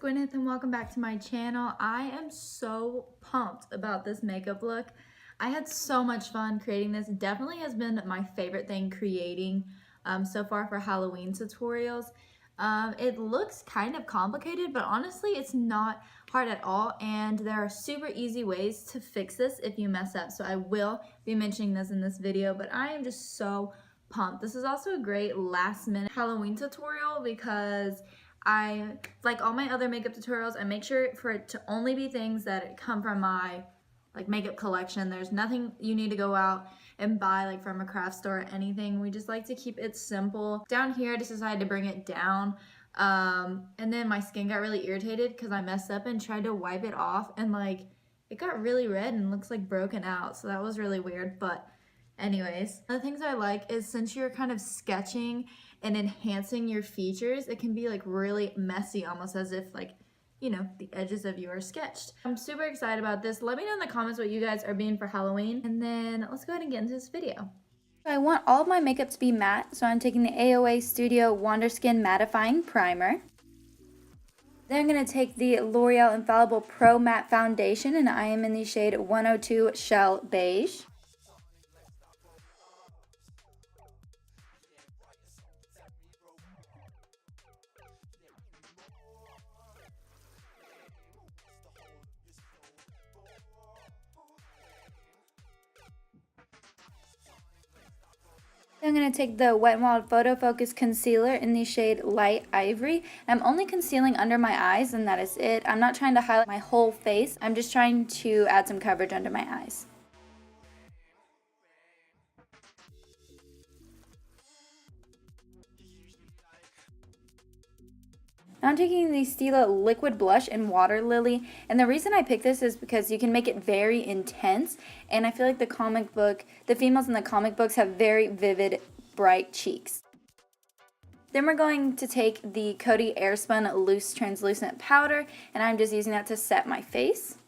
Gwyneth and welcome back to my channel. I am so pumped about this makeup look. I had so much fun creating this. It definitely has been my favorite thing creating so far for Halloween tutorials. It looks kind of complicated, but honestly it's not hard at all, and there are super easy ways to fix this if you mess up. So I will be mentioning this in this video, but I am just so pumped. This is also a great last minute Halloween tutorial because I, like all my other makeup tutorials, I make sure for it to only be things that come from my makeup collection. There's nothing you need to go out and buy from a craft store or anything. We just like to keep it simple. Down here I just decided to bring it down, and then my skin got really irritated because I messed up and tried to wipe it off, and it got really red and looks broken out, so that was really weird. But anyways, the things I like is since you're kind of sketching and enhancing your features, it can be really messy, almost as if the edges of you are sketched. I'm super excited about this. Let me know in the comments what you guys are being for Halloween, and then let's go ahead and get into this video. I want all of my makeup to be matte, so I'm taking the AOA Studio Wonder Skin Mattifying Primer. Then I'm going to take the L'Oreal Infallible Pro Matte Foundation, and I am in the shade 102 Shell Beige. I'm going to take the Wet n Wild Photo Focus Concealer in the shade Light Ivory. I'm only concealing under my eyes, and that is it. I'm not trying to highlight my whole face. I'm just trying to add some coverage under my eyes. Now I'm taking the Stila Liquid Blush in Water Lily, and the reason I picked this is because you can make it very intense, and I feel like the females in the comic books have very vivid, bright cheeks. Then we're going to take the Coty Airspun Loose Translucent Powder, and I'm just using that to set my face.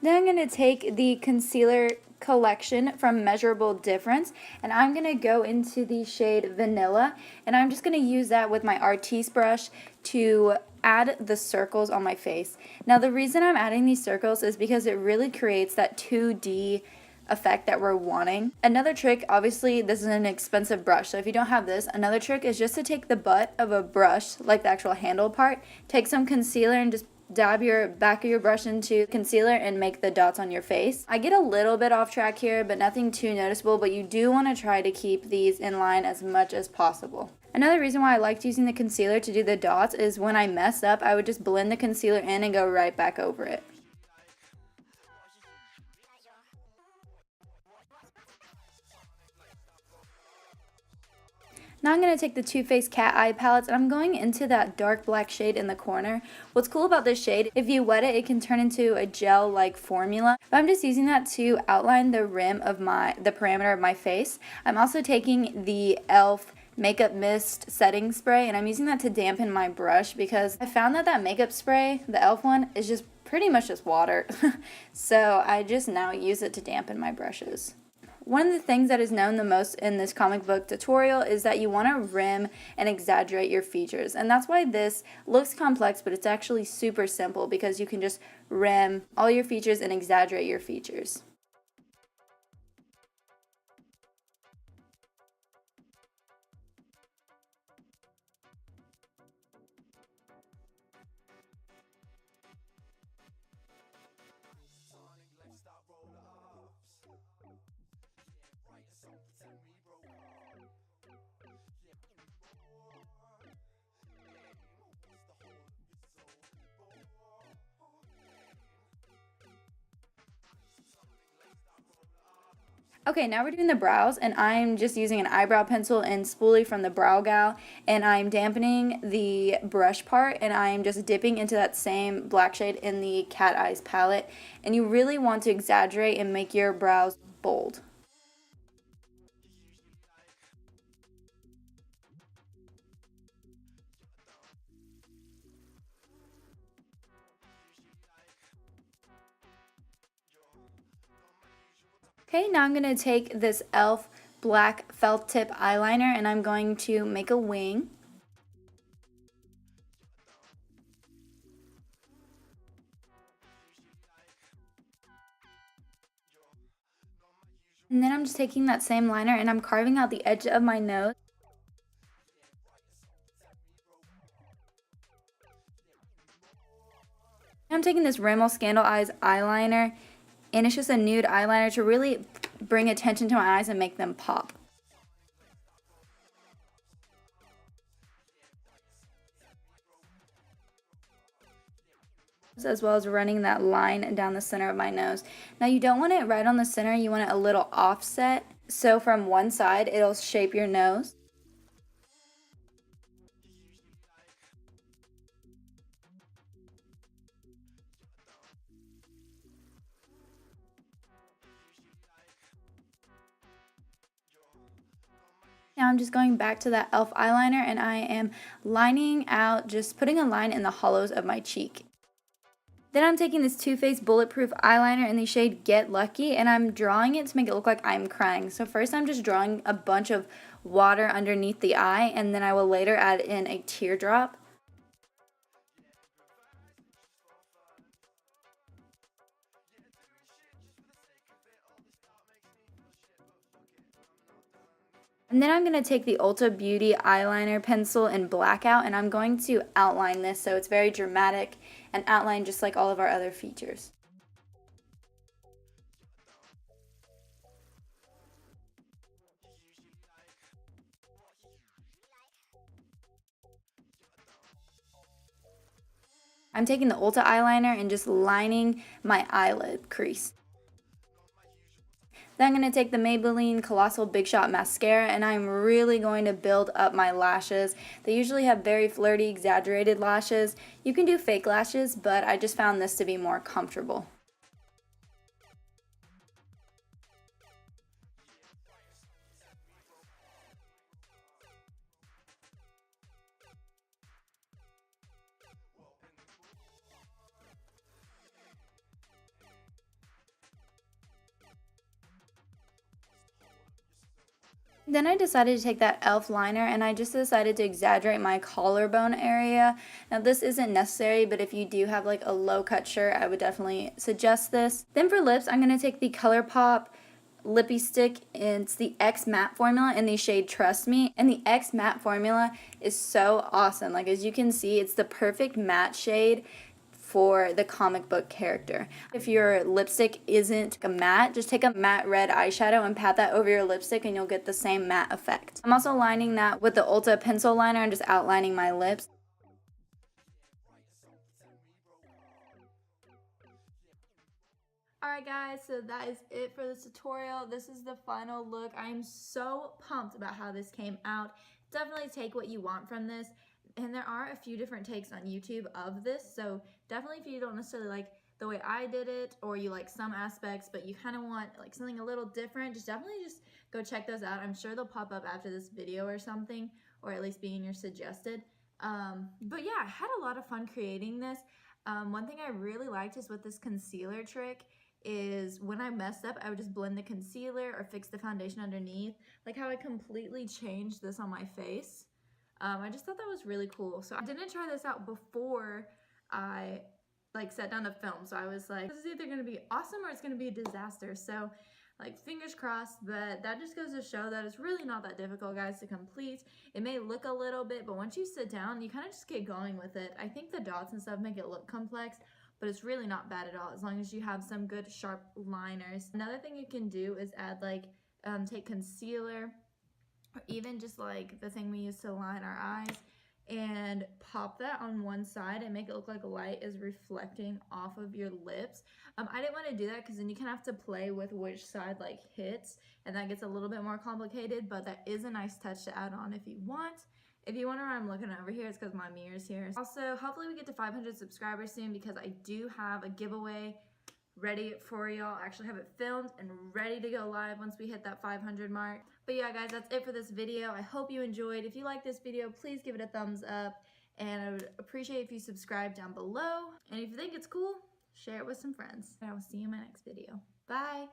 Then I'm going to take the concealer collection from Measurable Difference, and I'm going to go into the shade Vanilla, and I'm just going to use that with my Artiste brush to add the circles on my face. Now the reason I'm adding these circles is because it really creates that 2D effect that we're wanting. Another trick, obviously this is an expensive brush, so if you don't have this, another trick is just to take the butt of a brush, like the actual handle part, take some concealer and just dab your back of your brush into concealer and make the dots on your face. I get a little bit off track here, but nothing too noticeable, but you do want to try to keep these in line as much as possible. Another reason why I liked using the concealer to do the dots is when I mess up, I would just blend the concealer in and go right back over it. Now I'm going to take the Too Faced Cat Eye palettes, and I'm going into that dark black shade in the corner. What's cool about this shade, if you wet it, it can turn into a gel-like formula. But I'm just using that to outline the rim of the perimeter of my face. I'm also taking the e.l.f. Makeup Mist Setting Spray, and I'm using that to dampen my brush because I found that makeup spray, the e.l.f. one, is just pretty much just water. So I just now use it to dampen my brushes. One of the things that is known the most in this comic book tutorial is that you want to rim and exaggerate your features. And that's why this looks complex, but it's actually super simple because you can just rim all your features and exaggerate your features. Okay, now we're doing the brows, and I'm just using an eyebrow pencil and spoolie from the Brow Gal, and I'm dampening the brush part, and I'm just dipping into that same black shade in the Cat Eyes palette, and you really want to exaggerate and make your brows bold. Okay, now I'm going to take this e.l.f. black felt tip eyeliner, and I'm going to make a wing. And then I'm just taking that same liner and I'm carving out the edge of my nose. I'm taking this Rimmel Scandal Eyes eyeliner, and it's just a nude eyeliner to really bring attention to my eyes and make them pop. As well as running that line down the center of my nose. Now you don't want it right on the center, you want it a little offset, so from one side it'll shape your nose. Now I'm just going back to that e.l.f. eyeliner and I am lining out, just putting a line in the hollows of my cheek. Then I'm taking this Too Faced Bulletproof eyeliner in the shade Get Lucky, and I'm drawing it to make it look like I'm crying. So first I'm just drawing a bunch of water underneath the eye, and then I will later add in a teardrop. And then I'm going to take the Ulta Beauty eyeliner pencil in Blackout, and I'm going to outline this so it's very dramatic and outline just like all of our other features. I'm taking the Ulta eyeliner and just lining my eyelid crease. Then I'm going to take the Maybelline Colossal Big Shot Mascara, and I'm really going to build up my lashes. They usually have very flirty, exaggerated lashes. You can do fake lashes, but I just found this to be more comfortable. Then I decided to take that e.l.f. liner and I just decided to exaggerate my collarbone area. Now this isn't necessary, but if you do have like a low cut shirt, I would definitely suggest this. Then for lips, I'm going to take the ColourPop Lippy Stick. It's the X Matte formula in the shade Trust Me. And the X Matte formula is so awesome. Like as you can see, it's the perfect matte shade for the comic book character. If your lipstick isn't a matte, just take a matte red eyeshadow and pat that over your lipstick and you'll get the same matte effect. I'm also lining that with the Ulta pencil liner and just outlining my lips. Alright guys, so that is it for this tutorial. This is the final look. I am so pumped about how this came out. Definitely take what you want from this. And there are a few different takes on YouTube of this, so definitely if you don't necessarily like the way I did it, or you like some aspects, but you kind of want like something a little different, just definitely just go check those out. I'm sure they'll pop up after this video or something, or at least be in your suggested. But yeah, I had a lot of fun creating this. One thing I really liked is with this concealer trick is when I messed up, I would just blend the concealer or fix the foundation underneath. Like how I completely changed this on my face. I just thought that was really cool. So I didn't try this out before I like sat down to film. So I was like, this is either gonna be awesome or it's gonna be a disaster. So like fingers crossed, but that just goes to show that it's really not that difficult, guys, to complete. It may look a little bit, but once you sit down, you kind of just get going with it. I think the dots and stuff make it look complex, but it's really not bad at all as long as you have some good sharp liners. Another thing you can do is add like, take concealer, or even just like the thing we use to line our eyes, and pop that on one side and make it look like light is reflecting off of your lips. I didn't want to do that because then you kind of have to play with which side like hits, and that gets a little bit more complicated, but that is a nice touch to add on if you want. If you wonder why I'm looking over here, it's because my mirror's here. Also, hopefully we get to 500 subscribers soon because I do have a giveaway ready for y'all. I actually have it filmed and ready to go live once we hit that 500 mark. But yeah, guys, that's it for this video. I hope you enjoyed. If you like this video, please give it a thumbs up, and I would appreciate if you subscribe down below. And if you think it's cool, share it with some friends. And I will see you in my next video. Bye!